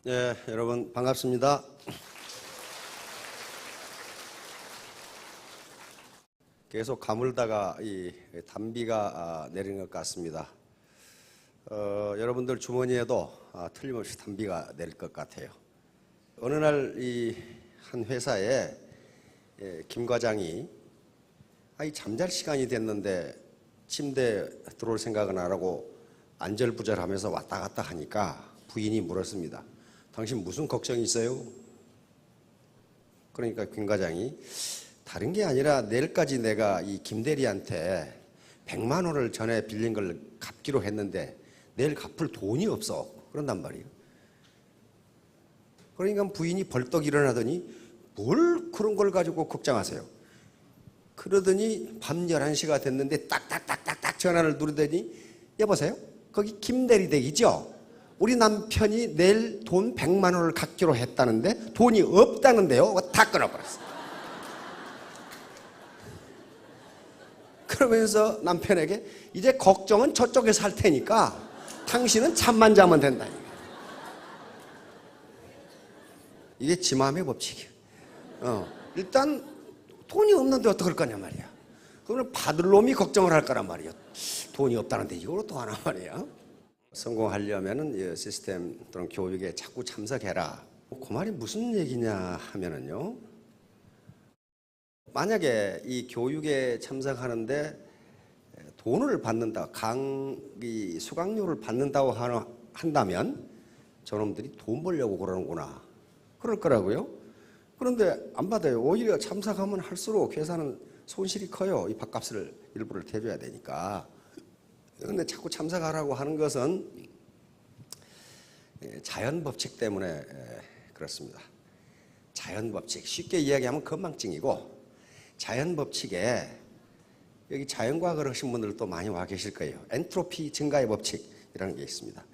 네, 여러분 반갑습니다. 계속 가물다가 이 단비가 내리는 것 같습니다. 여러분들 주머니에도 틀림없이 단비가 내릴 것 같아요. 어느 날 이 한 회사에 김 과장이 잠잘 시간이 됐는데 침대에 들어올 생각은 안 하고 안절부절하면서 왔다 갔다 하니까 부인이 물었습니다. 당신 무슨 걱정이 있어요? 그러니까 김 과장이 다른 게 아니라 내일까지 내가 이 김 대리한테 100만 원을 전에 빌린 걸 갚기로 했는데 내일 갚을 돈이 없어. 그런단 말이에요. 그러니까 부인이 벌떡 일어나더니 뭘 그런 걸 가지고 걱정하세요. 그러더니 밤 11시가 됐는데 딱딱딱딱딱 전화를 누르더니 여보세요? 거기 김 대리 댁이죠? 우리 남편이 내일 돈 100만 원을 갚기로 했다는데 돈이 없다는데요. 다 끊어버렸어요. 그러면서 남편에게 이제 걱정은 저쪽에서 할 테니까 당신은 잠만 자면 된다니까. 이게 지 마음의 법칙이에요. 일단 돈이 없는데 어떡할 거냐 말이야. 그러면 받을 놈이 걱정을 할 거란 말이야. 돈이 없다는데 이걸 또 하나 말이야. 성공하려면은 이 시스템 또는 교육에 자꾸 참석해라. 그 말이 무슨 얘기냐 하면은요. 만약에 이 교육에 참석하는데 돈을 받는다, 강의 수강료를 받는다고 한다면 저놈들이 돈 벌려고 그러는구나. 그럴 거라고요. 그런데 안 받아요. 오히려 참석하면 할수록 회사는 손실이 커요. 이 밥값을 일부를 대줘야 되니까. 그런데 자꾸 참석하라고 하는 것은 자연법칙 때문에 그렇습니다. 자연법칙, 쉽게 이야기하면 건망증이고, 자연법칙에 여기 자연과학을 하신 분들도 많이 와 계실 거예요. 엔트로피 증가의 법칙이라는 게 있습니다.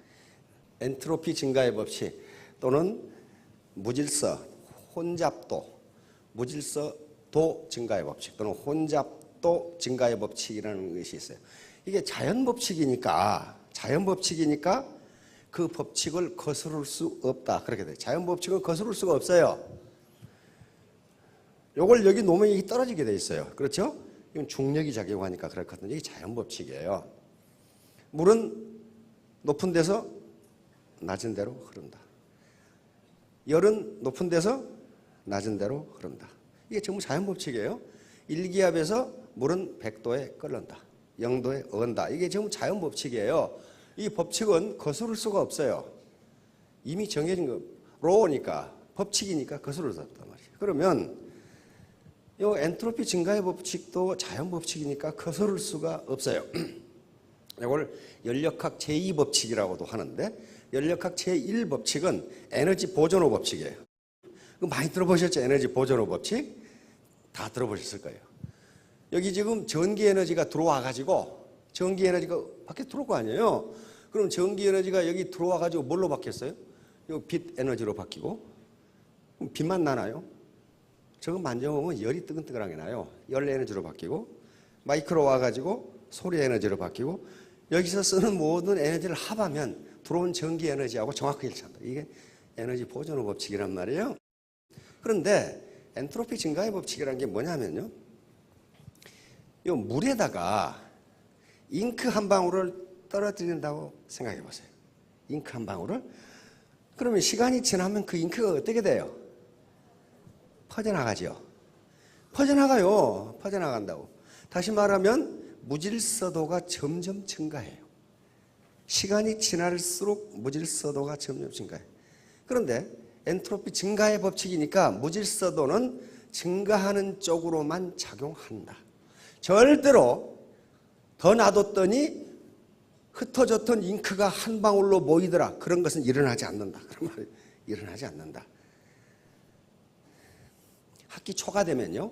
엔트로피 증가의 법칙 또는 무질서, 혼잡도, 무질서도 증가의 법칙 또는 혼잡도 증가의 법칙이라는 것이 있어요. 이게 자연법칙이니까 그 법칙을 거스를 수 없다. 그렇게 돼요. 자연법칙은 거스를 수가 없어요. 요걸 여기 놓으면 이게 떨어지게 돼 있어요. 그렇죠? 이건 중력이 작용하니까 그렇거든요. 이게 자연법칙이에요. 물은 높은 데서 낮은 데로 흐른다. 열은 높은 데서 낮은 데로 흐른다. 이게 전부 자연법칙이에요. 일기압에서 물은 100도에 끓는다. 0도에 어은다. 이게 전부 자연법칙이에요. 이 법칙은 거스를 수가 없어요. 이미 정해진 거, 로우니까, 법칙이니까 거스를 수 없단 말이에요. 그러면 이 엔트로피 증가의 법칙도 자연법칙이니까 거스를 수가 없어요. 이걸 연력학 제2법칙이라고도 하는데, 연력학 제1법칙은 에너지 보존호 법칙이에요. 많이 들어보셨죠? 에너지 보존호 법칙? 다 들어보셨을 거예요. 여기 지금 전기 에너지가 들어와가지고, 전기 에너지가 밖에 들어올 거 아니에요? 그럼 전기 에너지가 여기 들어와가지고 뭘로 바뀌었어요? 이거 빛 에너지로 바뀌고, 그럼 빛만 나나요? 저거 만져보면 열이 뜨끈뜨끈하게 나요. 열 에너지로 바뀌고, 마이크로 와가지고 소리 에너지로 바뀌고, 여기서 쓰는 모든 에너지를 합하면 들어온 전기 에너지하고 정확하게 일치한다. 이게 에너지 보존호 법칙이란 말이에요. 그런데 엔트로피 증가의 법칙이라는 게 뭐냐면요. 이 물에다가 잉크 한 방울을 떨어뜨린다고 생각해 보세요. 잉크 한 방울을. 그러면 시간이 지나면 그 잉크가 어떻게 돼요? 퍼져나가죠. 퍼져나간다고. 다시 말하면 무질서도가 점점 증가해요. 시간이 지날수록 무질서도가 점점 증가해요. 그런데 엔트로피 증가의 법칙이니까 무질서도는 증가하는 쪽으로만 작용한다. 절대로 더 놔뒀더니 흩어졌던 잉크가 한 방울로 모이더라. 그런 것은 일어나지 않는다. 그런 말이 일어나지 않는다. 학기 초가 되면요.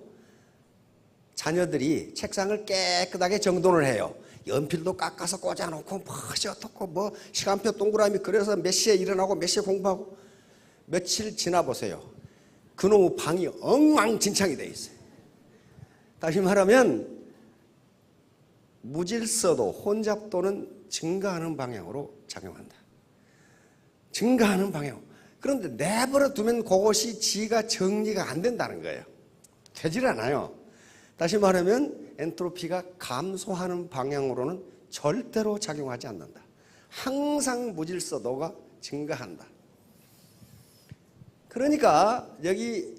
자녀들이 책상을 깨끗하게 정돈을 해요. 연필도 깎아서 꽂아놓고 어떻고 시간표 동그라미 그래서 몇 시에 일어나고 몇 시에 공부하고. 며칠 지나 보세요. 그놈의 방이 엉망진창이 돼 있어요. 다시 말하면 무질서도, 혼잡도는 증가하는 방향으로 작용한다. 증가하는 방향. 그런데 내버려 두면 그것이 지가 정리가 안 된다는 거예요. 되질 않아요. 다시 말하면 엔트로피가 감소하는 방향으로는 절대로 작용하지 않는다. 항상 무질서도가 증가한다. 그러니까 여기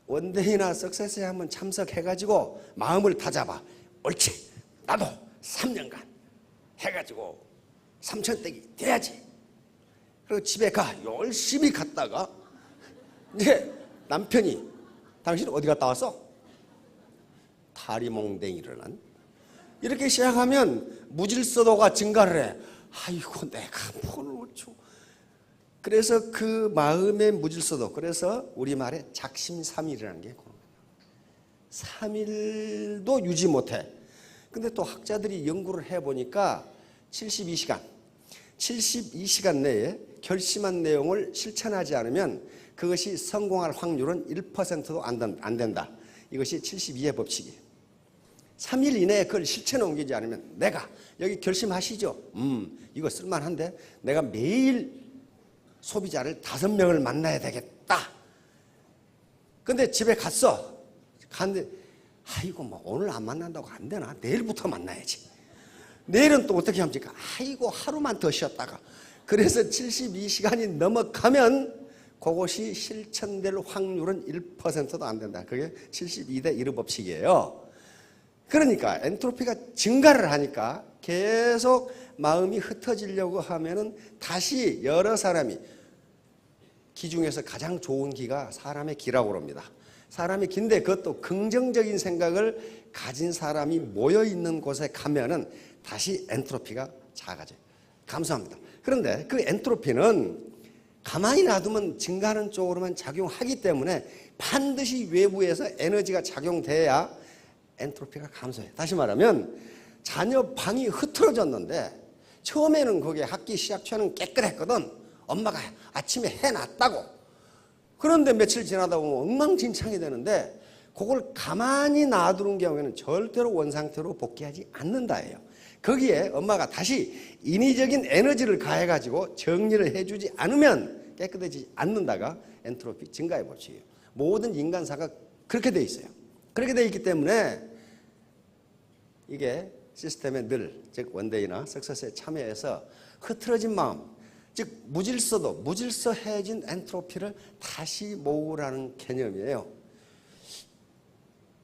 원데이나 석세스에 한번 참석해가지고 마음을 다잡아. 옳지. 나도 3년간 해가지고 3,000떼기 돼야지. 그리고 집에 가. 열심히 갔다가 이제 남편이 당신 어디 갔다 왔어? 다리몽댕이를 한. 이렇게 시작하면 무질서도가 증가를 해. 아이고 내가 뭘 어쩌고. 그래서 그 마음의 무질서도, 그래서 우리말에 작심삼일이라는 게 3일도 유지 못해. 근데 또 학자들이 연구를 해보니까 72시간 내에 결심한 내용을 실천하지 않으면 그것이 성공할 확률은 1%도 안 된다. 이것이 72의 법칙이에요. 3일 이내에 그걸 실천에 옮기지 않으면, 내가 여기 결심하시죠. 이거 쓸만한데 내가 매일 소비자를 5명을 만나야 되겠다. 근데 집에 갔는데 아이고 뭐 오늘 안 만난다고 안 되나? 내일부터 만나야지. 내일은 또 어떻게 합니까? 아이고 하루만 더 쉬었다가. 그래서 72시간이 넘어가면 그것이 실천될 확률은 1%도 안 된다. 그게 72대 1의 법칙이에요. 그러니까 엔트로피가 증가를 하니까 계속 마음이 흩어지려고 하면은 다시 여러 사람이, 기 중에서 가장 좋은 기가 사람의 기라고 합니다. 사람이 긴데 그것도 긍정적인 생각을 가진 사람이 모여 있는 곳에 가면은 다시 엔트로피가 작아져요. 감사합니다. 그런데 그 엔트로피는 가만히 놔두면 증가하는 쪽으로만 작용하기 때문에 반드시 외부에서 에너지가 작용돼야 엔트로피가 감소해요. 다시 말하면 자녀 방이 흐트러졌는데 처음에는 거기에 학기 시작 초에는 깨끗했거든. 엄마가 아침에 해놨다고. 그런데 며칠 지나다 보면 엉망진창이 되는데 그걸 가만히 놔두는 경우에는 절대로 원상태로 복귀하지 않는다예요. 거기에 엄마가 다시 인위적인 에너지를 가해가지고 정리를 해주지 않으면 깨끗해지지 않는다가 엔트로피 증가의 법칙이에요. 모든 인간사가 그렇게 돼 있어요. 그렇게 돼 있기 때문에 이게 시스템에 늘, 즉 원데이나 석세스에 참여해서 흐트러진 마음, 즉 무질서해진 엔트로피를 다시 모으라는 개념이에요.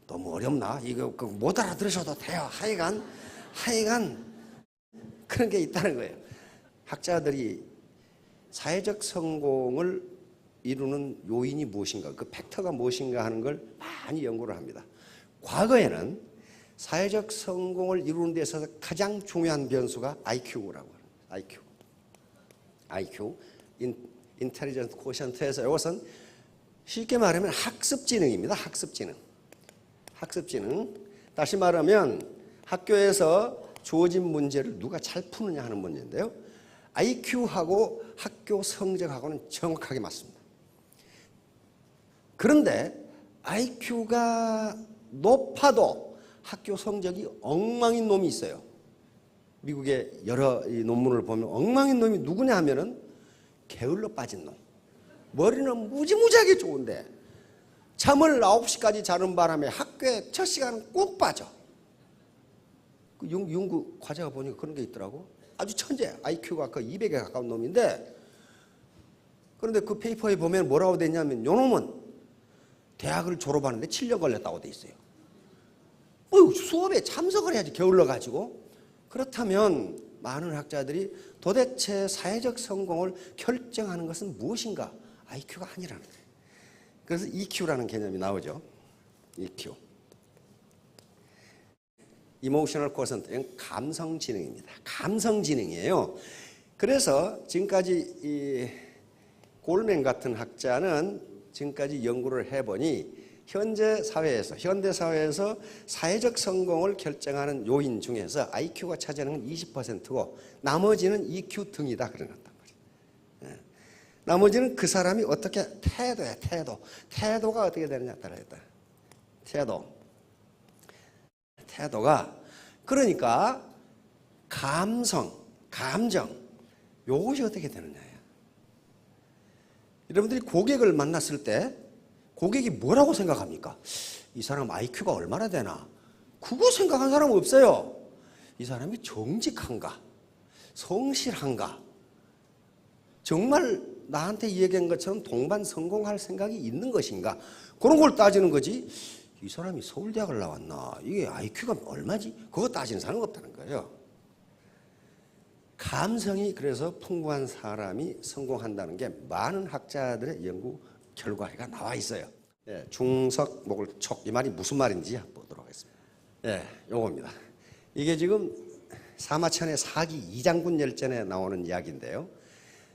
너무 어렵나? 이거 못 알아들으셔도 돼요. 하여간 그런 게 있다는 거예요. 학자들이 사회적 성공을 이루는 요인이 무엇인가, 그 팩터가 무엇인가 하는 걸 많이 연구를 합니다. 과거에는 사회적 성공을 이루는 데 있어서 가장 중요한 변수가 IQ라고 합니다. IQ, 인텔리전스 코션트에서 이것은 쉽게 말하면 학습지능입니다. 학습지능. 다시 말하면 학교에서 주어진 문제를 누가 잘 푸느냐 하는 문제인데요. IQ하고 학교 성적하고는 정확하게 맞습니다. 그런데 IQ가 높아도 학교 성적이 엉망인 놈이 있어요. 미국의 여러 논문을 보면 엉망인 놈이 누구냐 하면은 게을러 빠진 놈. 머리는 무지무지하게 좋은데 잠을 9시까지 자는 바람에 학교에 첫 시간은 꼭 빠져. 그 연구 과제가 보니까 그런 게 있더라고. 아주 천재, IQ가 그 200에 가까운 놈인데, 그런데 그 페이퍼에 보면 뭐라고 돼 있냐면 요 놈은 대학을 졸업하는데 7년 걸렸다고 돼 있어요. 수업에 참석을 해야지 게을러가지고. 그렇다면 많은 학자들이 도대체 사회적 성공을 결정하는 것은 무엇인가? IQ가 아니라는 거예요. 그래서 EQ라는 개념이 나오죠. EQ. Emotional Quotient, 감성지능입니다. 감성지능이에요. 그래서 지금까지 이 골맨 같은 학자는 지금까지 연구를 해보니 현대 사회에서 사회적 성공을 결정하는 요인 중에서 IQ가 차지하는 건 20%고 나머지는 EQ 등이다 그러는 거단 말이에요. 나머지는 그 사람이 어떻게 태도가 어떻게 되느냐에 따라 있다. 태도가, 그러니까 감정 요것이 어떻게 되느냐예요. 여러분들이 고객을 만났을 때 고객이 뭐라고 생각합니까? 이 사람 IQ가 얼마나 되나? 그거 생각한 사람은 없어요. 이 사람이 정직한가? 성실한가? 정말 나한테 이야기한 것처럼 동반 성공할 생각이 있는 것인가? 그런 걸 따지는 거지. 이 사람이 서울대학을 나왔나? 이게 IQ가 얼마지? 그거 따지는 사람은 없다는 거예요. 감성이 그래서 풍부한 사람이 성공한다는 게 많은 학자들의 연구 결과가 나와 있어요. 예, 중석 목을 촉, 이 말이 무슨 말인지 보도록 하겠습니다. 예, 요겁니다. 이게 지금 사마천의 사기 이장군 열전에 나오는 이야기인데요.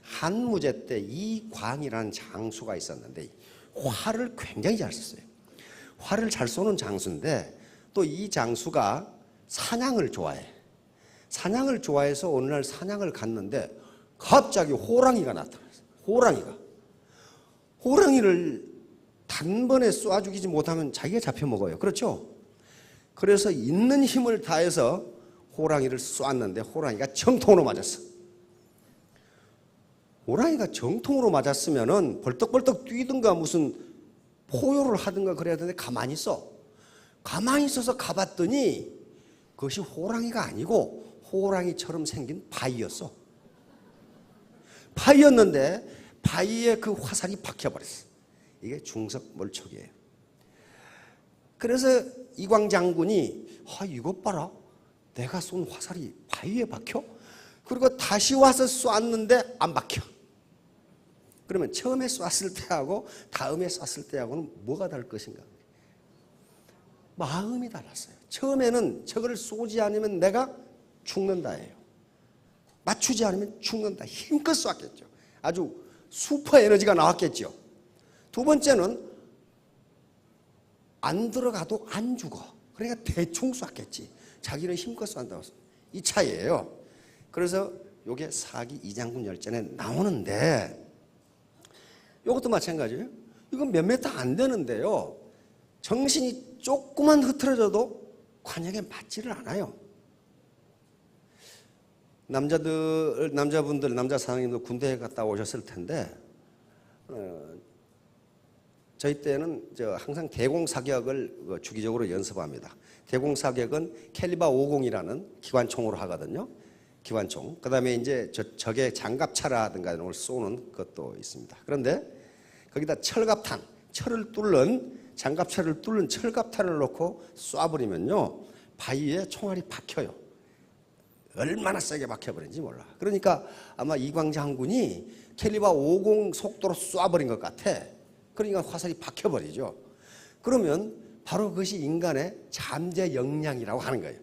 한무제 때 이광이라는 장수가 있었는데 활을 굉장히 잘 썼어요. 활을 잘 쏘는 장수인데 또 이 장수가 사냥을 좋아해. 사냥을 좋아해서 어느 날 사냥을 갔는데 갑자기 호랑이가 나타났어요. 호랑이를 단번에 쏴 죽이지 못하면 자기가 잡혀 먹어요. 그렇죠? 그래서 있는 힘을 다해서 호랑이를 쐈는데 호랑이가 정통으로 맞았어. 호랑이가 정통으로 맞았으면은 벌떡벌떡 뛰든가 무슨 포효를 하든가 그래야 되는데 가만히 있어. 가만히 있어서 가봤더니 그것이 호랑이가 아니고 호랑이처럼 생긴 바위였어. 바위였는데 바위에 그 화살이 박혀버렸어. 이게 중석몰촉이에요. 그래서 이광 장군이 이것 봐라. 내가 쏜 화살이 바위에 박혀? 그리고 다시 와서 쐈는데 안 박혀. 그러면 처음에 쐈을 때하고 다음에 쐈을 때하고는 뭐가 다를 것인가? 마음이 달랐어요. 처음에는 저걸 쏘지 않으면 내가 죽는다예요. 맞추지 않으면 죽는다. 힘껏 쐈겠죠. 아주 슈퍼 에너지가 나왔겠죠. 두 번째는 안 들어가도 안 죽어. 그러니까 대충 쐈겠지. 자기는 힘껏 쏜다고. 이 차이예요. 그래서 이게 사기 이장군 열전에 나오는데 이것도 마찬가지예요. 이건 몇 메타 안 되는데요. 정신이 조금만 흐트러져도 관역에 맞지를 않아요. 남자분들, 남자 사장님도 군대에 갔다 오셨을 텐데, 저희 때는 항상 대공사격을 주기적으로 연습합니다. 대공사격은 캘리버 50이라는 기관총으로 하거든요. 기관총. 그 다음에 이제 적의 장갑차라든가 이런 걸 쏘는 것도 있습니다. 그런데 거기다 철갑탄, 철을 뚫는, 장갑차를 뚫는 철갑탄을 넣고 쏴버리면요, 바위에 총알이 박혀요. 얼마나 세게 박혀버린지 몰라. 그러니까 아마 이광 장군이 캘리버 50 속도로 쏴버린 것 같아. 그러니까 화살이 박혀버리죠. 그러면 바로 그것이 인간의 잠재 역량이라고 하는 거예요.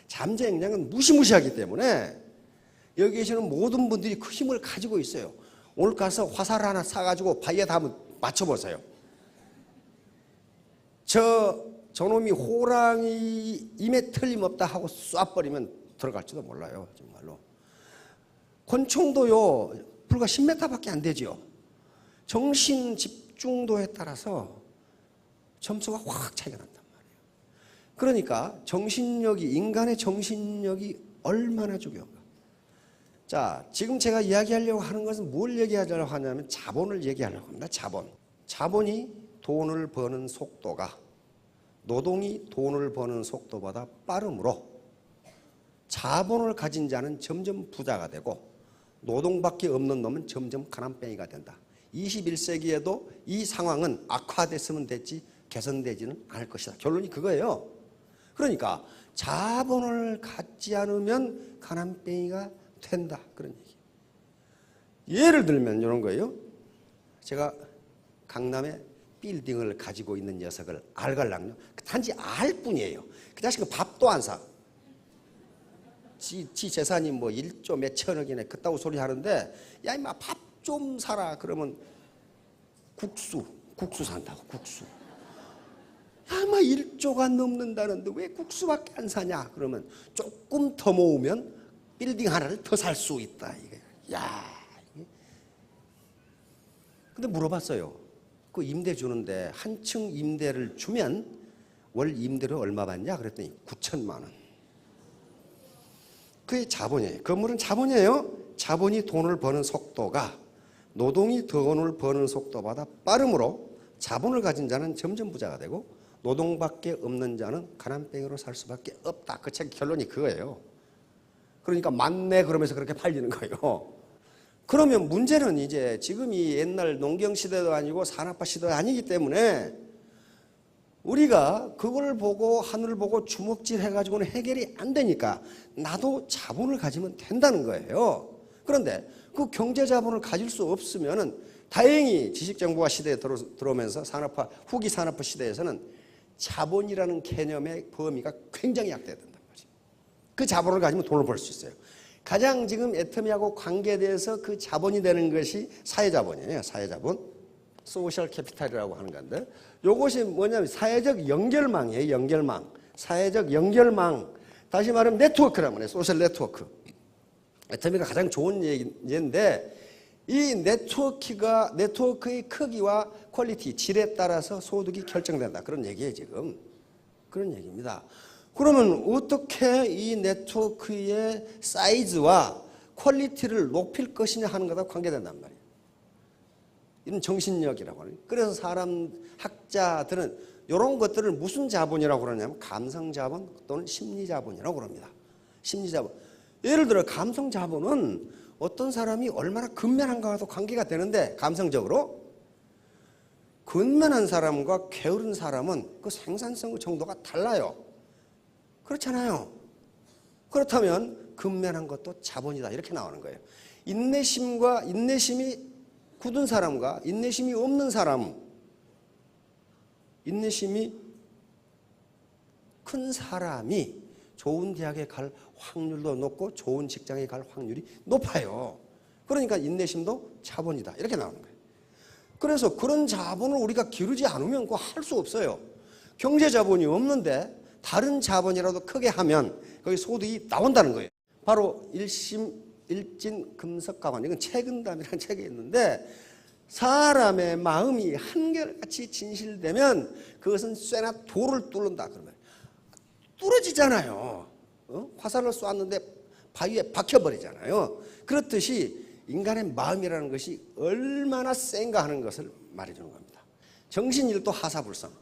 잠재 역량은 무시무시하기 때문에 여기 계시는 모든 분들이 그 힘을 가지고 있어요. 오늘 가서 화살 하나 사가지고 바위에다 한번 맞춰보세요. 저놈이 호랑이임에 틀림없다 하고 쏴버리면 들어갈지도 몰라요. 정말로. 권총도요, 불과 10m밖에 안 되죠. 정신 집중도에 따라서 점수가 확 차이가 난단 말이에요. 그러니까 정신력이, 인간의 정신력이 얼마나 중요한가. 자, 지금 제가 이야기하려고 하는 것은 뭘 얘기하려고 하냐면 자본을 얘기하려고 합니다. 자본이 돈을 버는 속도가 노동이 돈을 버는 속도보다 빠르므로 자본을 가진 자는 점점 부자가 되고 노동밖에 없는 놈은 점점 가난뱅이가 된다. 21세기에도 이 상황은 악화됐으면 됐지 개선되지는 않을 것이다. 결론이 그거예요. 그러니까 자본을 갖지 않으면 가난뱅이가 된다. 그런 얘기. 예를 들면 이런 거예요. 제가 강남에 빌딩을 가지고 있는 녀석을 알갈랑요. 단지 알 뿐이에요. 그 자식은 밥도 안 사. 지 재산이 뭐 1조 몇 천억이네 그따구 소리 하는데 야 임마 밥 좀 사라 그러면 국수 산다고. 국수. 야 임마 1조가 넘는다는데 왜 국수밖에 안 사냐 그러면 조금 더 모으면 빌딩 하나를 더 살 수 있다. 이게. 야. 근데 물어봤어요. 그 임대 주는데 한 층 임대를 주면 월 임대료 얼마 받냐 그랬더니 9천만 원. 그게 자본이에요. 건물은 자본이에요. 자본이 돈을 버는 속도가 노동이 돈을 버는 속도보다 빠름으로 자본을 가진 자는 점점 부자가 되고 노동밖에 없는 자는 가난뱅이로 살 수밖에 없다. 그 책 결론이 그거예요. 그러니까 맞네 그러면서 그렇게 팔리는 거예요. 그러면 문제는 이제 지금이 옛날 농경 시대도 아니고 산업화 시대도 아니기 때문에 우리가 그걸 보고 하늘을 보고 주먹질 해가지고는 해결이 안 되니까 나도 자본을 가지면 된다는 거예요. 그런데 그 경제 자본을 가질 수 없으면은 다행히 지식정보화 시대에 들어오면서 산업화, 후기 산업화 시대에서는 자본이라는 개념의 범위가 굉장히 약화된단 말이에요. 그 자본을 가지면 돈을 벌 수 있어요. 가장 지금 애터미하고 관계돼서 그 자본이 되는 것이 사회자본이에요. 사회자본. 소셜 캐피탈이라고 하는 건데 이것이 뭐냐면 사회적 연결망이에요. 연결망. 사회적 연결망. 다시 말하면 네트워크란 말이에요. 소셜 네트워크. 애터미가 가장 좋은 얘기인데 이 네트워크의 크기와 퀄리티, 질에 따라서 소득이 결정된다. 그런 얘기예요, 지금. 그런 얘기입니다. 그러면 어떻게 이 네트워크의 사이즈와 퀄리티를 높일 것이냐 하는 것과 관계된단 말이에요. 이런 정신력이라고 하는. 그래서 사람 학자들은 이런 것들을 무슨 자본이라고 그러냐면 감성 자본 또는 심리 자본이라고 그럽니다. 심리 자본. 예를 들어 감성 자본은 어떤 사람이 얼마나 근면한가와도 관계가 되는데 감성적으로 근면한 사람과 게으른 사람은 그 생산성 정도가 달라요. 그렇잖아요. 그렇다면 근면한 것도 자본이다 이렇게 나오는 거예요. 인내심이 굳은 사람과 인내심이 없는 사람, 인내심이 큰 사람이 좋은 대학에 갈 확률도 높고 좋은 직장에 갈 확률이 높아요. 그러니까 인내심도 자본이다 이렇게 나오는 거예요. 그래서 그런 자본을 우리가 기르지 않으면 그거 할 수 없어요. 경제 자본이 없는데 다른 자본이라도 크게 하면 거기 소득이 나온다는 거예요. 바로 일진금석가관, 이건 책은담이라는 책이 있는데 사람의 마음이 한결같이 진실되면 그것은 쇠나 돌을 뚫는다. 그러면 뚫어지잖아요. 화살을 쏘았는데 바위에 박혀버리잖아요. 그렇듯이 인간의 마음이라는 것이 얼마나 센가 하는 것을 말해주는 겁니다. 정신일도 하사불성.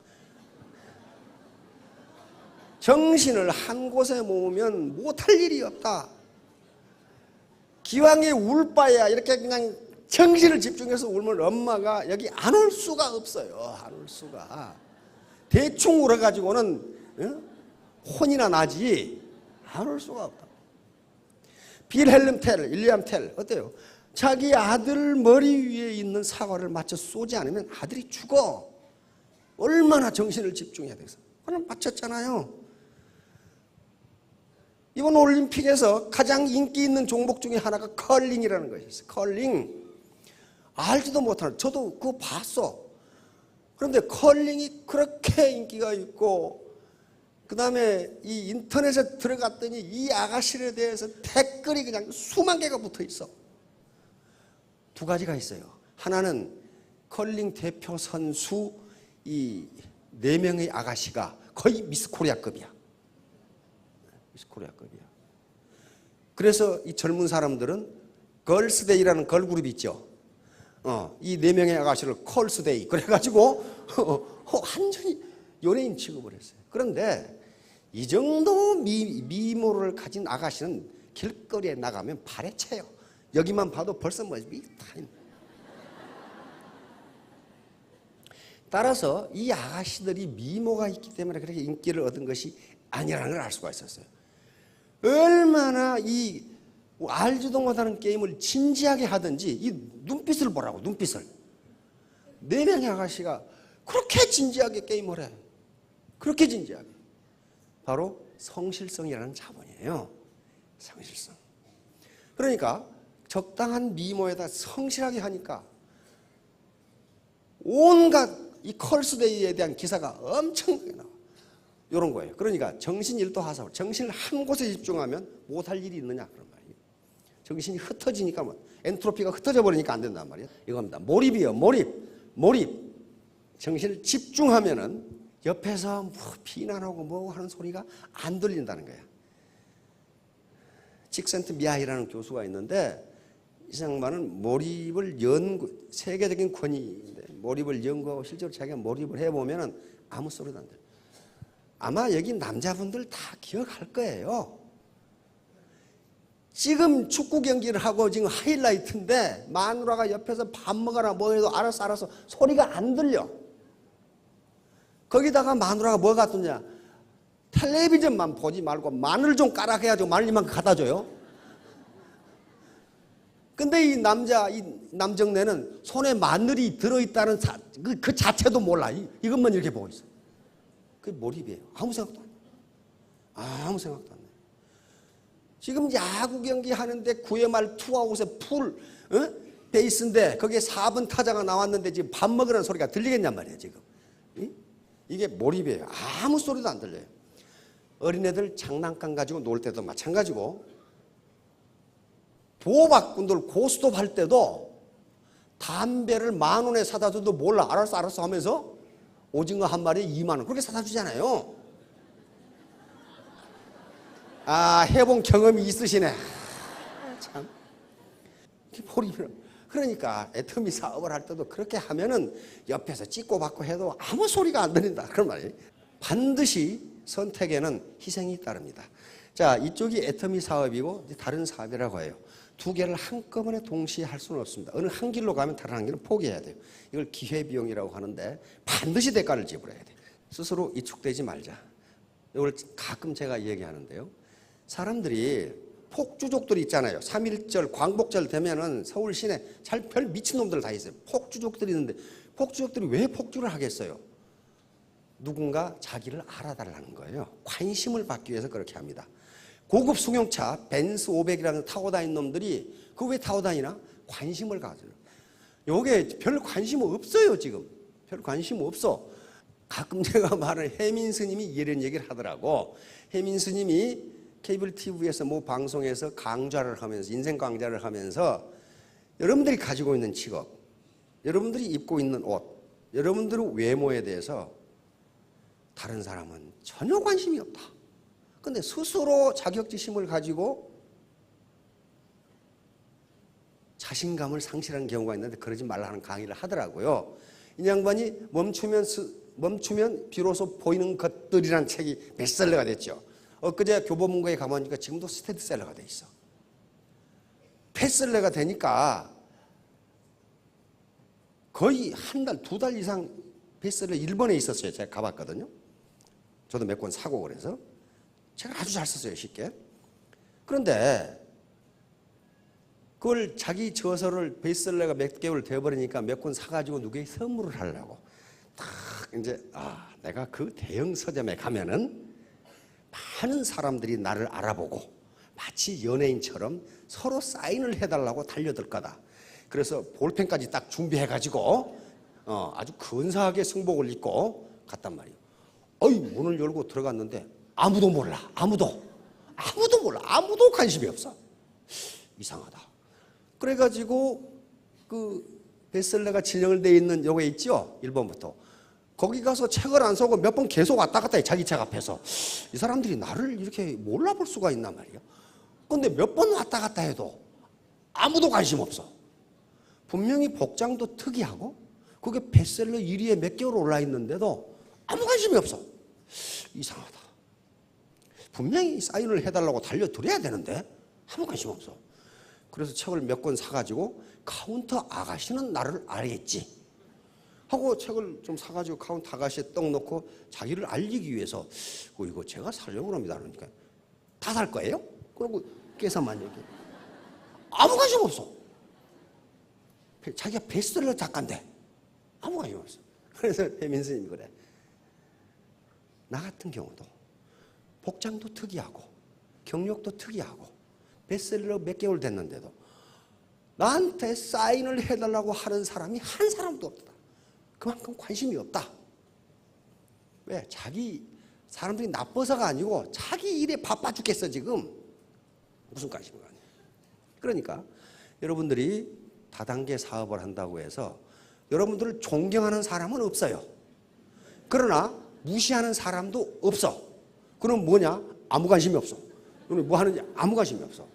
정신을 한 곳에 모으면 못할 일이 없다. 기왕에 울 바야 이렇게 그냥 정신을 집중해서 울면 엄마가 여기 안 올 수가 없어요. 안 올 수가. 대충 울어가지고는 혼이나 나지 안 올 수가 없다. 빌헬름 텔, 윌리엄 텔 어때요? 자기 아들 머리 위에 있는 사과를 맞춰 쏘지 않으면 아들이 죽어. 얼마나 정신을 집중해야 돼서. 그럼 맞췄잖아요. 이번 올림픽에서 가장 인기 있는 종목 중에 하나가 컬링이라는 것이었어요. 컬링. 알지도 못하는, 저도 그거 봤어. 그런데 컬링이 그렇게 인기가 있고 그 다음에 이 인터넷에 들어갔더니 이 아가씨에 대해서 댓글이 그냥 수만 개가 붙어 있어. 두 가지가 있어요. 하나는 컬링 대표 선수 이 4명의 아가씨가 거의 미스 코리아급이야. 미스 코리아급이야. 그래서 이 젊은 사람들은 걸스데이라는 걸그룹이 있죠. 이 4명의 아가씨를 컬스데이 그래가지고 완전히 연예인 취급을 했어요. 그런데 이 정도 미모를 가진 아가씨는 길거리에 나가면 발에 채요. 여기만 봐도 벌써 뭐 따라서 이 아가씨들이 미모가 있기 때문에 그렇게 인기를 얻은 것이 아니라는 걸 알 수가 있었어요. 얼마나 이 알지도 못하는 게임을 진지하게 하든지 이 눈빛을 보라고, 눈빛을. 4명의 아가씨가 그렇게 진지하게 게임을 해. 그렇게 진지하게. 바로 성실성이라는 자본이에요. 성실성. 그러니까 적당한 미모에다 성실하게 하니까 온갖 이 컬스데이에 대한 기사가 엄청나게 나와. 이런 거예요. 그러니까 정신일도 하사불. 정신을 한 곳에 집중하면 못할 일이 있느냐 그런 말이에요. 정신이 흩어지니까 뭐 엔트로피가 흩어져 버리니까 안 된단 말이에요. 이겁니다. 몰입이요. 몰입. 정신을 집중하면은 옆에서 뭐 비난하고 뭐 하는 소리가 안 들린다는 거예요. 직센트 미하이라는 교수가 있는데 이 양반은 몰입을 세계적인 권위인데 몰입을 연구하고 실제로 자기가 몰입을 해보면 아무 소리도 안 돼요. 아마 여기 남자분들 다 기억할 거예요. 지금 축구 경기를 하고 지금 하이라이트인데 마누라가 옆에서 밥 먹어라 뭐 해도 알아서 소리가 안 들려. 거기다가 마누라가 뭐 갖더냐, 텔레비전만 보지 말고 마늘 좀 까라 해가지고 마늘 이만큼 갖다 줘요. 근데 이 남정네는 손에 마늘이 들어있다는 그 자체도 몰라. 이것만 이렇게 보고 있어. 그게 몰입이에요. 아무 생각도 안 해. 아무 생각도 안 해. 지금 야구 경기 하는데 9회 말 투아웃에 베이스인데 거기에 4번 타자가 나왔는데 지금 밥 먹으라는 소리가 들리겠냔 말이에요, 지금. 이게 몰입이에요. 아무 소리도 안 들려요. 어린애들 장난감 가지고 놀 때도 마찬가지고, 보호박군들 고스톱 할 때도 담배를 10,000원에 사다 줘도 몰라. 알았어 하면서 오징어 한 마리에 20,000원 그렇게 사다 주잖아요. 해본 경험이 있으시네. 참. 그러니까 애터미 사업을 할 때도 그렇게 하면은 옆에서 찍고 받고 해도 아무 소리가 안 들린다. 그런 말이에요. 반드시 선택에는 희생이 따릅니다. 자, 이쪽이 애터미 사업이고 다른 사업이라고 해요. 두 개를 한꺼번에 동시에 할 수는 없습니다. 어느 한 길로 가면 다른 한 길은 포기해야 돼요. 이걸 기회비용이라고 하는데 반드시 대가를 지불해야 돼요. 스스로 위축되지 말자. 이걸 가끔 제가 얘기하는데요. 사람들이 폭주족들이 있잖아요. 3.1절 광복절 되면은 서울 시내 별 미친놈들 다 있어요. 폭주족들이 있는데 폭주족들이 왜 폭주를 하겠어요? 누군가 자기를 알아달라는 거예요. 관심을 받기 위해서 그렇게 합니다. 고급 승용차 벤츠 500이라는 타고 다니는 놈들이 그거 왜 타고 다니나? 관심을 가져요. 요게 별 관심 없어요. 지금 별 관심 없어. 가끔 제가 말하는 혜민 스님이 이런 얘기를 하더라고. 혜민 스님이 케이블 TV에서 뭐 방송에서 강좌를 하면서 인생 강좌를 하면서 여러분들이 가지고 있는 직업, 여러분들이 입고 있는 옷, 여러분들의 외모에 대해서 다른 사람은 전혀 관심이 없다. 근데 스스로 자격지심을 가지고 자신감을 상실하는 경우가 있는데 그러지 말라는 강의를 하더라고요. 이 양반이 멈추면 비로소 보이는 것들이라는 책이 베스트셀러가 됐죠. 엊그제 교보문고에 가보니까 지금도 스테디셀러가 돼 있어. 베스트셀러가 되니까 거의 한 달, 2달 이상 베스트셀러 일본에 있었어요. 제가 가봤거든요. 저도 몇 권 사고 그래서. 제가 아주 잘 썼어요, 쉽게. 그런데 그걸 자기 저서를 베스트셀러가 몇 개월 되어버리니까 몇 권 사가지고 누구에게 선물을 하려고. 딱 이제 내가 그 대형 서점에 가면은 많은 사람들이 나를 알아보고 마치 연예인처럼 서로 사인을 해달라고 달려들 거다. 그래서 볼펜까지 딱 준비해가지고 아주 근사하게 승복을 입고 갔단 말이에요. 문을 열고 들어갔는데 아무도 몰라. 아무도 몰라. 아무도 관심이 없어. 이상하다. 그래가지고 그 베스트셀러가 진행을 돼 있는 요게 있죠. 1번부터. 거기 가서 책을 안 사고 몇 번 계속 왔다 갔다 해. 자기 책 앞에서. 이 사람들이 나를 이렇게 몰라볼 수가 있단 말이야. 근데 몇 번 왔다 갔다 해도 아무도 관심 없어. 분명히 복장도 특이하고 그게 베스트셀러 1위에 몇 개월 올라 있는데도 아무 관심이 없어. 이상하다. 분명히 사인을 해달라고 달려들어야 되는데 아무 관심 없어. 그래서 책을 몇 권 사가지고 카운터 아가씨는 나를 알겠지 하고 책을 좀 사가지고 카운터 아가씨에 떡 놓고 자기를 알리기 위해서 이거 제가 살려고 합니다. 그러니까 다 살 거예요? 그러고 깨서만 얘기해. 아무 관심 없어. 자기가 베스트셀러 작가인데 아무 관심 없어. 그래서 혜민 스님이 그래. 나 같은 경우도 복장도 특이하고 경력도 특이하고 베스트셀러 몇 개월 됐는데도 나한테 사인을 해달라고 하는 사람이 한 사람도 없다. 그만큼 관심이 없다. 왜? 사람들이 나빠서가 아니고 자기 일에 바빠 죽겠어 지금. 무슨 관심이 가냐. 그러니까 여러분들이 다단계 사업을 한다고 해서 여러분들을 존경하는 사람은 없어요. 그러나 무시하는 사람도 없어. 그럼 뭐냐? 아무 관심이 없어. 그럼 뭐 하는지 아무 관심이 없어.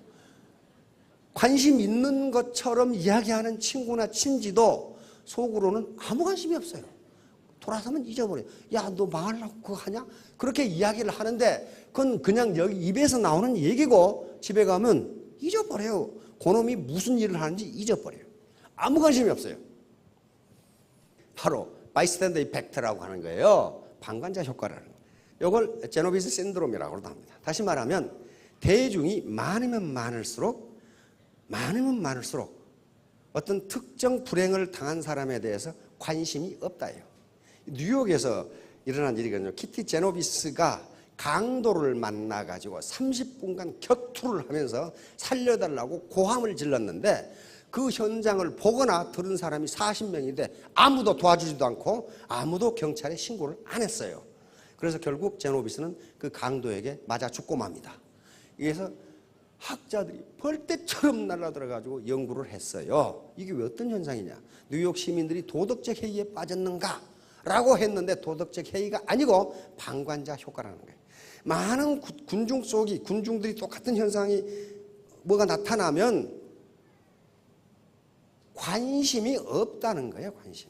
관심 있는 것처럼 이야기하는 친구나 친지도 속으로는 아무 관심이 없어요. 돌아서면 잊어버려요. 야, 너 망하려고 그거 하냐? 그렇게 이야기를 하는데 그건 그냥 여기 입에서 나오는 얘기고 집에 가면 잊어버려요. 그놈이 무슨 일을 하는지 잊어버려요. 아무 관심이 없어요. 바로 바이스탠더 이펙트라고 하는 거예요. 방관자 효과라는 거예요. 이걸 제노비스 신드롬이라고도 합니다. 다시 말하면 대중이 많으면 많을수록 어떤 특정 불행을 당한 사람에 대해서 관심이 없다예요. 뉴욕에서 일어난 일이거든요. 키티 제노비스가 강도를 만나가지고 30분간 격투를 하면서 살려달라고 고함을 질렀는데 그 현장을 보거나 들은 사람이 40명인데 아무도 도와주지도 않고 아무도 경찰에 신고를 안 했어요. 그래서 결국 제노비스는 그 강도에게 맞아 죽고 맙니다. 그래서 학자들이 벌떼처럼 날아들어가지고 연구를 했어요. 이게 왜 어떤 현상이냐? 뉴욕 시민들이 도덕적 해이에 빠졌는가? 라고 했는데 도덕적 해이가 아니고 방관자 효과라는 거예요. 많은 군중들이 똑같은 현상이 뭐가 나타나면 관심이 없다는 거예요. 관심.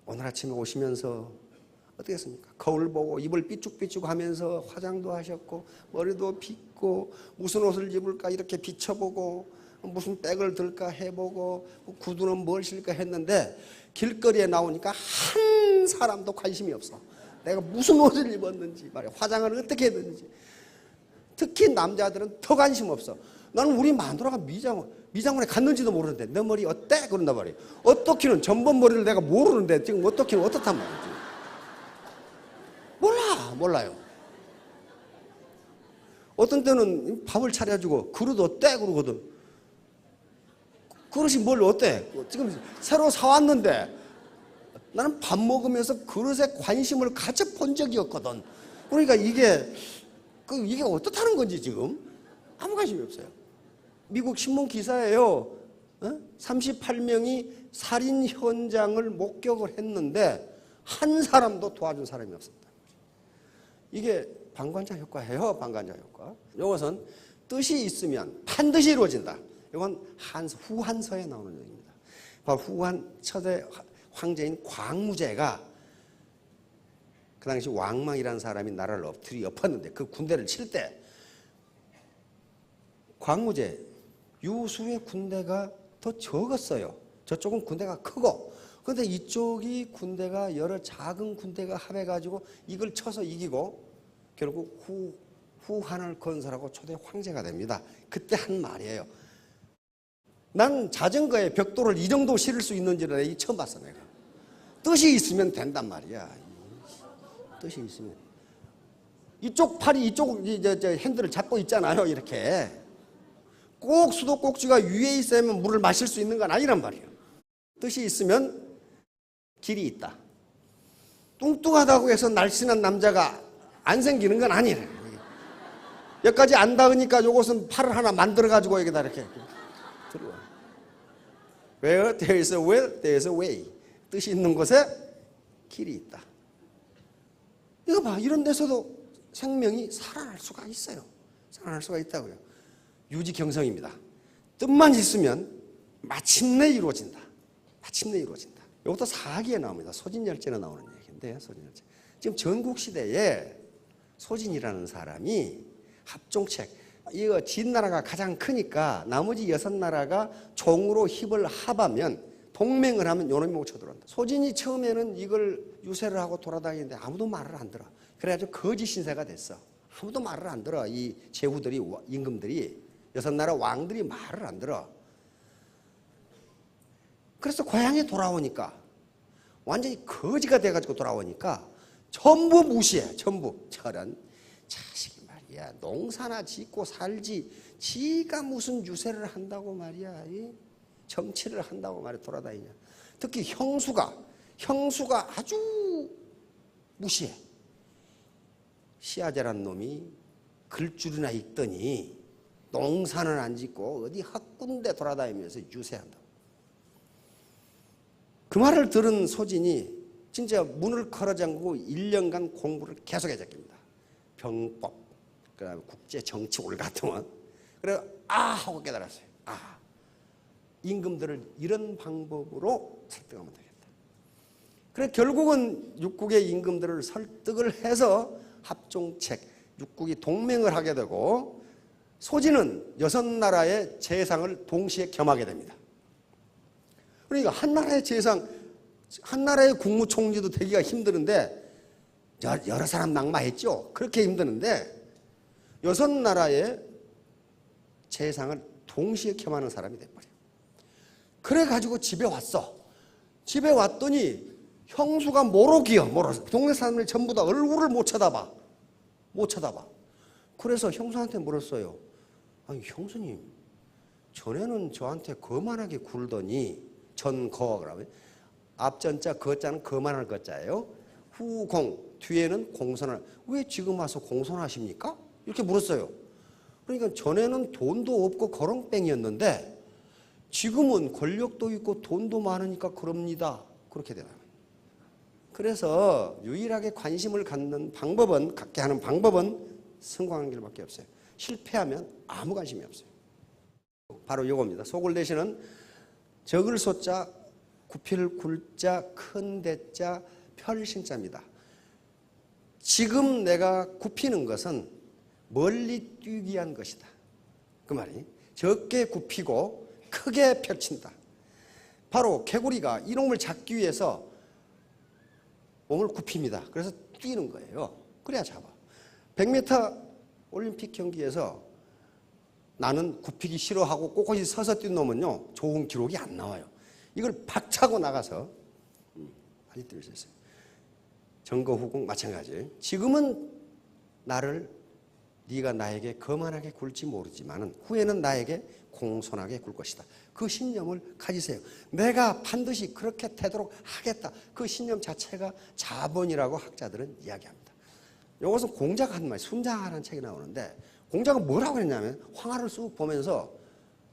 오늘 아침에 오시면서 어떻게 했습니까? 거울 보고 입을 삐죽삐죽 하면서 화장도 하셨고 머리도 빗고 무슨 옷을 입을까 이렇게 비춰보고 무슨 백을 들까 해보고 구두는 뭘 신을까 했는데 길거리에 나오니까 한 사람도 관심이 없어. 내가 무슨 옷을 입었는지 말이야. 화장을 어떻게 했는지. 특히 남자들은 더 관심 없어. 나는 우리 마누라가 미장원에 갔는지도 모르는데 너 머리 어때? 그런단 말이에요. 어떻기는 전번 머리를 내가 모르는데 지금 어떻기는 어떻단 말이지. 몰라요. 어떤 때는 밥을 차려주고 그릇 어때? 그러거든. 그릇이 뭘 어때? 지금 새로 사왔는데 나는 밥 먹으면서 그릇에 관심을 가져본 적이 없거든. 그러니까 이게 어떻다는 건지 지금 아무 관심이 없어요. 미국 신문 기사예요. 38명이 살인 현장을 목격을 했는데 한 사람도 도와준 사람이 없었다. 이게 방관자 효과예요. 방관자 효과. 이것은 뜻이 있으면 반드시 이루어진다. 이건 후한서에 나오는 얘기입니다. 바로 후한 첫째 황제인 광무제가 그 당시 왕망이라는 사람이 나라를 엎었는데 그 군대를 칠 때 광무제 유수의 군대가 더 적었어요. 저쪽은 군대가 크고 그런데 이쪽이 군대가 여러 작은 군대가 합해가지고 이걸 쳐서 이기고 결국 후한을 건설하고 초대 황제가 됩니다. 그때 한 말이에요. 난 자전거에 벽돌을 이 정도 실을 수 있는지를 처음 봤어 내가. 뜻이 있으면 된단 말이야. 뜻이 있으면. 이쪽 팔이 이쪽 핸들을 잡고 있잖아요. 이렇게. 꼭 수도꼭지가 위에 있어야만 물을 마실 수 있는 건 아니란 말이에요. 뜻이 있으면 길이 있다. 뚱뚱하다고 해서 날씬한 남자가 안 생기는 건 아니에요. 여기까지 안 닿으니까 요것은 팔을 하나 만들어가지고 여기다 이렇게 들어와. Where there is a will, there is a way. 뜻이 있는 곳에 길이 있다. 이거 봐. 이런 데서도 생명이 살아날 수가 있어요. 살아날 수가 있다고요. 유지경성입니다. 뜻만 있으면 마침내 이루어진다. 마침내 이루어진다. 이것도 사기에 나옵니다. 소진열제에 나오는 얘기인데 소진열제. 지금 전국시대에 소진이라는 사람이 합종책, 이거 진나라가 가장 크니까 나머지 6나라가 종으로 힘을 합하면 동맹을 하면 요놈이 못 쳐들어온다. 소진이 처음에는 이걸 유세를 하고 돌아다니는데 아무도 말을 안 들어. 그래가지고 거짓 신세가 됐어. 아무도 말을 안 들어. 이 제후들이, 임금들이, 6나라 왕들이 말을 안 들어. 그래서 고향에 돌아오니까 완전히 거지가 돼가지고 돌아오니까 전부 무시해. 전부. 저런 자식이 말이야. 농사나 짓고 살지. 지가 무슨 유세를 한다고 말이야. 정치를 한다고 말이야. 돌아다니냐. 특히 형수가 아주 무시해. 시아제란 놈이 글줄이나 읽더니 농사는 안 짓고 어디 학군데 돌아다니면서 유세한다. 그 말을 들은 소진이 진짜 문을 걸어 잠그고 1년간 공부를 계속해 제낍니다. 병법, 그다음에 국제 정치 올 같으면 그래 하고 깨달았어요. 임금들을 이런 방법으로 설득하면 되겠다. 그래 결국은 육국의 임금들을 설득을 해서 합종책 육국이 동맹을 하게 되고 소진은 6나라의 재상을 동시에 겸하게 됩니다. 그러니까 한 나라의 재상, 한 나라의 국무총리도 되기가 힘드는데 여러 사람 낙마했죠. 그렇게 힘드는데 6나라의 재상을 동시에 겸하는 사람이 돼버려요. 그래가지고 집에 왔어. 집에 왔더니 형수가 모로기여. 동네 사람들이 전부 다 얼굴을 못 쳐다봐. 그래서 형수한테 물었어요. 아니 형수님, 전에는 저한테 거만하게 굴더니 전거 그러면 앞전자 거자는 거만할 거자예요. 후공 뒤에는 공손할. 왜 지금 와서 공손하십니까? 이렇게 물었어요. 그러니까 전에는 돈도 없고 거렁뱅이였는데 지금은 권력도 있고 돈도 많으니까 그럽니다. 그렇게 되나요? 그래서 유일하게 관심을 갖게 하는 방법은 성공하는 길밖에 없어요. 실패하면 아무 관심이 없어요. 바로 이겁니다. 속을 대시는 적을 소자, 구필 굴자, 큰 대자, 펼신자입니다. 지금 내가 굽히는 것은 멀리 뛰기 위한 것이다. 그 말이 적게 굽히고 크게 펼친다. 바로 개구리가 이놈을 잡기 위해서 몸을 굽힙니다. 그래서 뛰는 거예요. 그래야 잡아. 100m 올림픽 경기에서 나는 굽히기 싫어하고 꼿꼿이 서서 뛴 놈은요 좋은 기록이 안 나와요. 이걸 박차고 나가서 많이 뛸 수 있어요. 전거후공 마찬가지. 지금은 네가 나에게 거만하게 굴지 모르지만은 후에는 나에게 공손하게 굴 것이다. 그 신념을 가지세요. 내가 반드시 그렇게 되도록 하겠다. 그 신념 자체가 자본이라고 학자들은 이야기합니다. 이것은 공자가 한 말, 순자라는 책이 나오는데 공자가 뭐라고 했냐면 황하를 쑥 보면서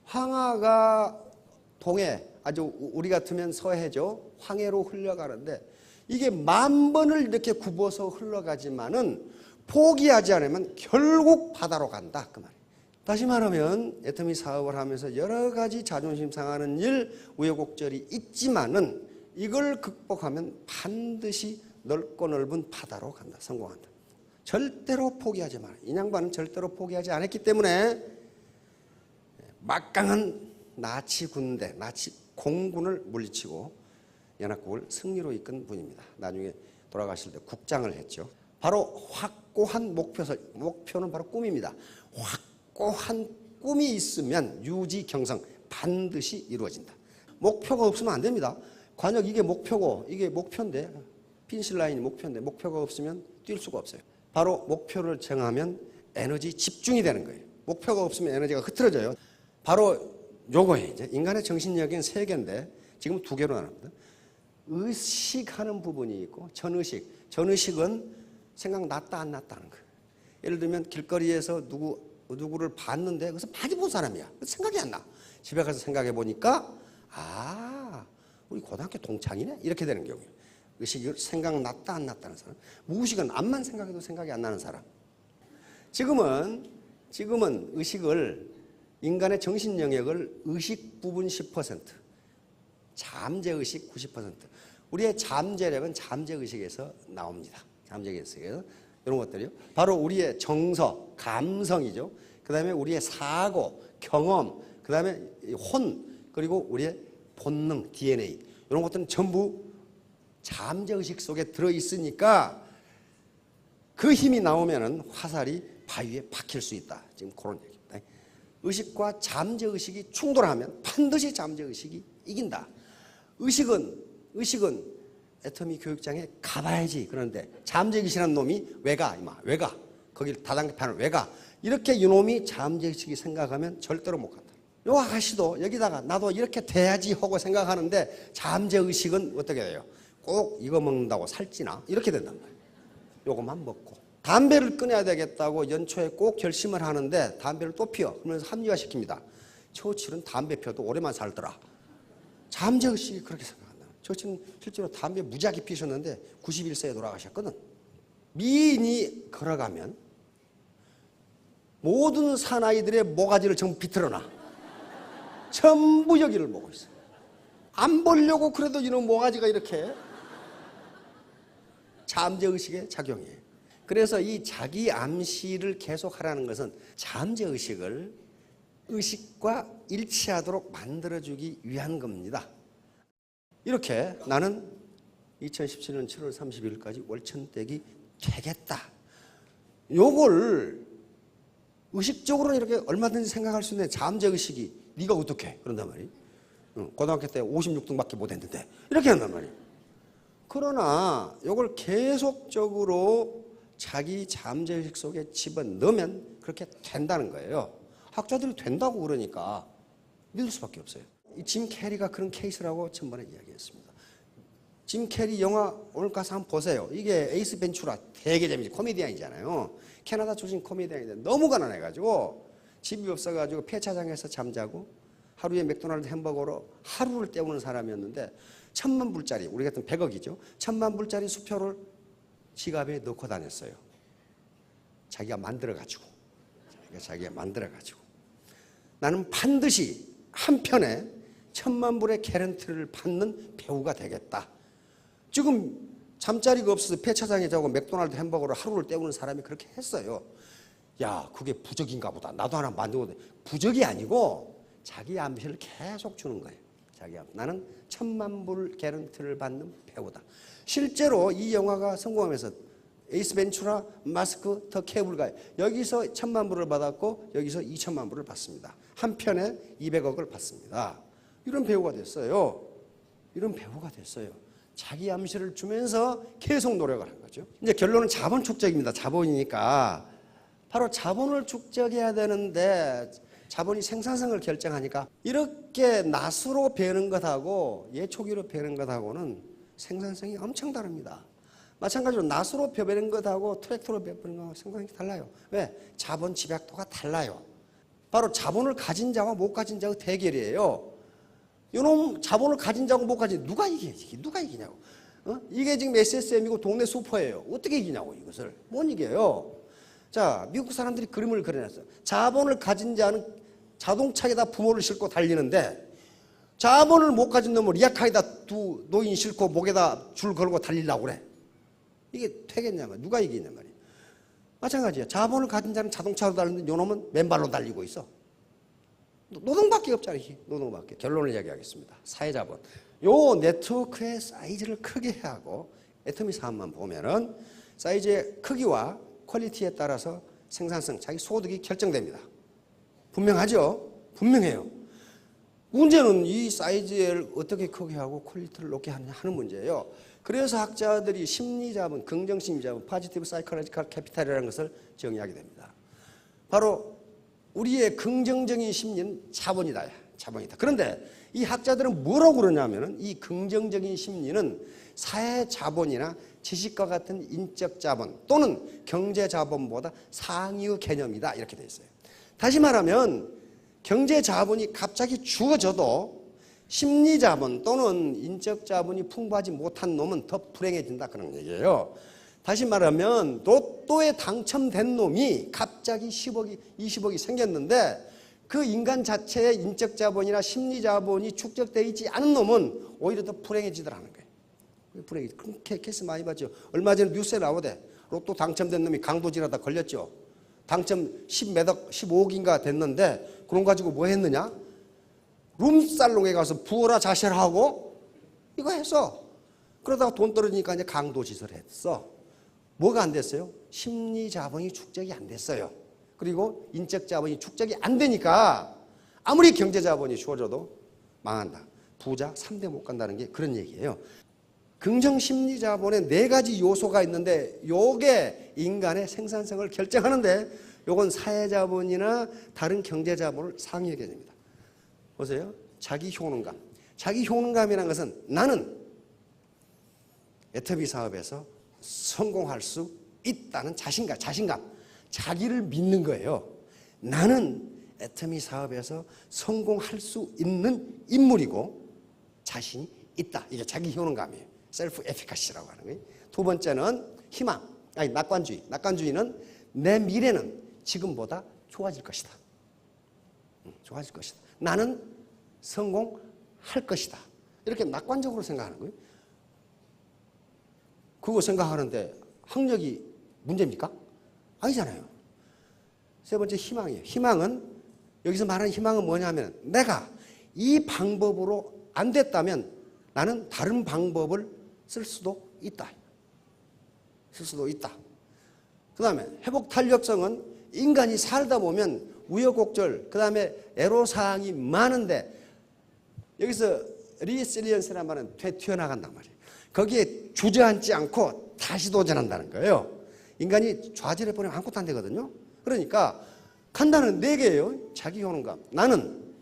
황하가 동해, 아주 우리 같으면 서해죠. 황해로 흘러가는데 이게 10,000번을 이렇게 굽어서 흘러가지만은 포기하지 않으면 결국 바다로 간다. 그 말이에요. 다시 말하면 애터미 사업을 하면서 여러 가지 자존심 상하는 일, 우여곡절이 있지만은 이걸 극복하면 반드시 넓고 넓은 바다로 간다. 성공한다. 절대로 포기하지 마라. 이 양반은 절대로 포기하지 않았기 때문에 막강한 나치 군대, 나치 공군을 물리치고 연합국을 승리로 이끈 분입니다. 나중에 돌아가실 때 국장을 했죠. 바로 확고한 목표는 바로 꿈입니다. 확고한 꿈이 있으면 유지경성 반드시 이루어진다. 목표가 없으면 안 됩니다. 관역 이게 목표고 이게 목표인데 핀실라인이 목표인데 목표가 없으면 뛸 수가 없어요. 바로 목표를 정하면 에너지 집중이 되는 거예요. 목표가 없으면 에너지가 흐트러져요. 바로 요거예요. 이제 인간의 정신력은 3개인데 지금 2개로 나눕니다. 의식하는 부분이 있고 전의식. 전의식은 생각났다 안 났다는 거예요. 예를 들면 길거리에서 누구를 봤는데 그래서 많이 본 사람이야. 생각이 안 나. 집에 가서 생각해 보니까 우리 고등학교 동창이네? 이렇게 되는 경우예요. 의식이 생각났다 안 났다는 사람. 무의식은 암만 생각해도 생각이 안 나는 사람. 지금은 의식을 인간의 정신 영역을 의식 부분 10%, 잠재의식 90%. 우리의 잠재력은 잠재의식에서 나옵니다. 잠재의식에서 이런 것들이요. 바로 우리의 정서, 감성이죠. 그 다음에 우리의 사고, 경험, 그 다음에 혼, 그리고 우리의 본능, DNA. 이런 것들은 전부 잠재의식 속에 들어있으니까 그 힘이 나오면은 화살이 바위에 박힐 수 있다. 지금 그런 얘기입니다. 의식과 잠재의식이 충돌하면 반드시 잠재의식이 이긴다. 의식은 애터미 교육장에 가봐야지. 그런데 잠재의식이라는 놈이 왜 가? 거길 다단계 판을 왜 가? 이렇게 이놈이 잠재의식이 생각하면 절대로 못 간다. 요 아가씨도 여기다가 나도 이렇게 돼야지 하고 생각하는데 잠재의식은 어떻게 돼요? 꼭 이거 먹는다고 살찌나? 이렇게 된단 말이에요. 요것만 먹고. 담배를 끊어야 되겠다고 연초에 꼭 결심을 하는데 담배를 또 피워. 그러면서 합리화시킵니다. 처칠은 담배 피워도 오래만 살더라. 잠재의식이 그렇게 생각한다. 처칠은 실제로 담배 무지하게 피우셨는데 91세에 돌아가셨거든. 미인이 걸어가면 모든 사나이들의 모가지를 전부 비틀어놔. 전부 여기를 보고 있어. 안 보려고 그래도 이놈 모가지가 이렇게 잠재의식의 작용이에요. 그래서 이 자기 암시를 계속하라는 것은 잠재의식을 의식과 일치하도록 만들어주기 위한 겁니다. 이렇게 나는 2017년 7월 30일까지 월천댁이 되겠다. 요걸 의식적으로는 이렇게 얼마든지 생각할 수 있는 잠재의식이 네가 어떻게 그런단 말이에요. 고등학교 때 56등밖에 못 했는데 이렇게 한단 말이에요. 그러나 이걸 계속적으로 자기 잠재의식 속에 집어넣으면 그렇게 된다는 거예요. 학자들이 된다고 그러니까 믿을 수밖에 없어요. 짐 캐리가 그런 케이스라고 전번에 이야기했습니다. 짐 캐리 영화 오늘 가서 한번 보세요. 이게 에이스 벤츄라 되게 재미있지. 코미디언이잖아요. 캐나다 출신 코미디언인데 너무 가난해가지고 집이 없어가지고 폐차장에서 잠자고 하루에 맥도날드 햄버거로 하루를 때우는 사람이었는데 1,000만 불짜리, 우리 같은 100억이죠. 1,000만 불짜리 수표를 지갑에 넣고 다녔어요. 자기가 만들어가지고. 나는 반드시 한 편에 1,000만 불의 개런티를 받는 배우가 되겠다. 지금 잠자리가 없어서 폐차장에 자고 맥도날드 햄버거로 하루를 때우는 사람이 그렇게 했어요. 야, 그게 부적인가 보다. 나도 하나 만들고. 부적이 아니고 자기 암시를 계속 주는 거예요. 나는 1,000만 불 개런티를 받는 배우다. 실제로 이 영화가 성공하면서 에이스 벤츄라, 마스크, 더 케이블 가이 여기서 1,000만 불을 받았고 여기서 2,000만 불을 받습니다. 한 편에 200억을 받습니다. 이런 배우가 됐어요. 자기 암시를 주면서 계속 노력을 한 거죠. 이제 결론은 자본 축적입니다. 자본이니까 바로 자본을 축적해야 되는데 자본이 생산성을 결정하니까 이렇게 낫으로 배는 것하고 예초기로 배는 것하고는 생산성이 엄청 다릅니다. 마찬가지로 낫으로 배는 것하고 트랙터로 배는 것하고 생산성이 달라요. 왜? 자본 집약도가 달라요. 바로 자본을 가진 자와 못 가진 자의 대결이에요. 이놈 자본을 가진 자고 못 가진 누가 이기냐고. 이게 지금 SSM이고 동네 슈퍼예요. 어떻게 이기냐고 이것을. 못 이겨요. 자, 미국 사람들이 그림을 그려놨어요. 자본을 가진 자는 자동차에다 부모를 싣고 달리는데 자본을 못 가진 놈을 리아카에다 두 노인 싣고 목에다 줄 걸고 달리려고 그래. 이게 되겠냐면 누가 이기냐 말이에요. 마찬가지야. 자본을 가진 자는 자동차로 달리는데 요놈은 맨발로 달리고 있어. 노동밖에 없잖아요. 노동밖에. 결론을 이야기하겠습니다. 사회자본. 요 네트워크의 사이즈를 크게 하고 애터미 사업만 보면은 사이즈의 크기와 퀄리티에 따라서 생산성, 자기 소득이 결정됩니다. 분명하죠? 분명해요. 문제는 이 사이즈를 어떻게 크게 하고 퀄리티를 높게 하느냐 하는 문제예요. 그래서 학자들이 심리자본, 긍정심리자본, 포지티브 사이콜로지컬 캐피탈이라는 것을 정의하게 됩니다. 바로 우리의 긍정적인 심리는 자본이다. 그런데 이 학자들은 뭐라고 그러냐면은 이 긍정적인 심리는 사회 자본이나 지식과 같은 인적 자본 또는 경제 자본보다 상위의 개념이다. 이렇게 되어 있어요. 다시 말하면 경제 자본이 갑자기 주어져도 심리 자본 또는 인적 자본이 풍부하지 못한 놈은 더 불행해진다. 그런 얘기예요. 다시 말하면 로또에 당첨된 놈이 갑자기 10억이 20억이 생겼는데 그 인간 자체의 인적 자본이나 심리 자본이 축적되어 있지 않은 놈은 오히려 더 불행해지더라는 거예요. 불행해. 그런 케이스 많이 봤죠. 얼마 전에 뉴스에 나오대. 로또 당첨된 놈이 강도질하다 걸렸죠. 당첨 10몇억, 15억인가 됐는데 그런 가지고 뭐 했느냐? 룸살롱에 가서 부어라 자실하고 이거 했어. 그러다가 돈 떨어지니까 이제 강도짓을 했어. 뭐가 안 됐어요? 심리 자본이 축적이 안 됐어요. 그리고 인적 자본이 축적이 안 되니까 아무리 경제 자본이 주어져도 망한다. 부자 3대 못 간다는 게 그런 얘기예요. 긍정 심리 자본에 4가지 요소가 있는데 요게 인간의 생산성을 결정하는데 요건 사회 자본이나 다른 경제 자본을 상위의 개념입니다. 보세요. 자기 효능감. 자기 효능감이라는 것은 나는 애터미 사업에서 성공할 수 있다는 자신감. 자기를 믿는 거예요. 나는 애터미 사업에서 성공할 수 있는 인물이고 자신이 있다. 이게 자기 효능감이에요. 셀프 에피카시라고 하는 거예요. 두 번째는 희망, 낙관주의. 낙관주의는 내 미래는 지금보다 좋아질 것이다. 좋아질 것이다. 나는 성공할 것이다. 이렇게 낙관적으로 생각하는 거예요. 그거 생각하는데 학력이 문제입니까? 아니잖아요. 세 번째 희망이에요. 희망은 여기서 말하는 희망은 뭐냐면 내가 이 방법으로 안 됐다면 나는 다른 방법을 쓸 수도 있다. 쓸 수도 있다. 그 다음에 회복 탄력성은 인간이 살다 보면 우여곡절, 그 다음에 애로사항이 많은데 여기서 리실리언스라는 말은 튀어나간단 말이에요. 거기에 주저앉지 않고 다시 도전한다는 거예요. 인간이 좌절해버리면 아무것도 안 되거든요. 그러니까 판단은 4개예요. 자기 효능감. 나는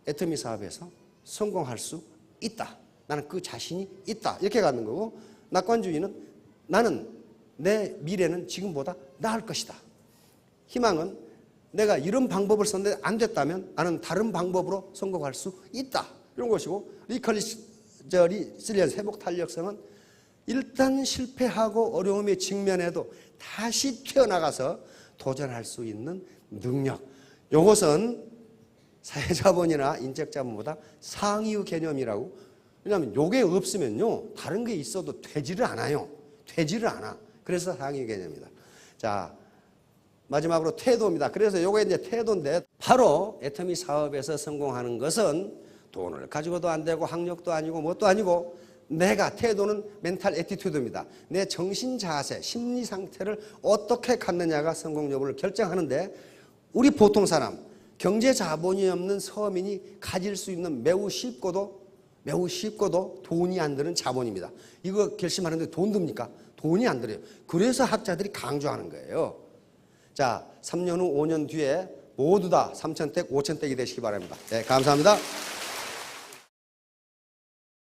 애터미 사업에서 성공할 수 있다. 나는 그 자신이 있다. 이렇게 가는 거고, 낙관주의는 나는 내 미래는 지금보다 나을 것이다. 희망은 내가 이런 방법을 썼는데 안 됐다면 나는 다른 방법으로 성공할 수 있다. 이런 것이고, 리실리언스 회복 탄력성은 일단 실패하고 어려움에 직면해도 다시 튀어나가서 도전할 수 있는 능력. 이것은 사회자본이나 인적자본보다 상위의 개념이라고. 왜냐하면 이게 없으면요 다른 게 있어도 되지를 않아요. 되지를 않아. 그래서 상위 개념이다. 자, 마지막으로 태도입니다. 그래서 이게 이제 태도인데, 바로 애터미 사업에서 성공하는 것은 돈을 가지고도 안 되고 학력도 아니고 뭣도 아니고, 내가 태도는 멘탈 애티튜드입니다. 내 정신 자세, 심리 상태를 어떻게 갖느냐가 성공 여부를 결정하는데, 우리 보통 사람, 경제 자본이 없는 서민이 가질 수 있는 매우 쉽고도 돈이 안 드는 자본입니다. 이거 결심하는데 돈 듭니까? 돈이 안 들어요. 그래서 학자들이 강조하는 거예요. 자, 3년 후, 5년 뒤에 모두 다 3,000댁, 5,000댁이 되시기 바랍니다. 네, 감사합니다.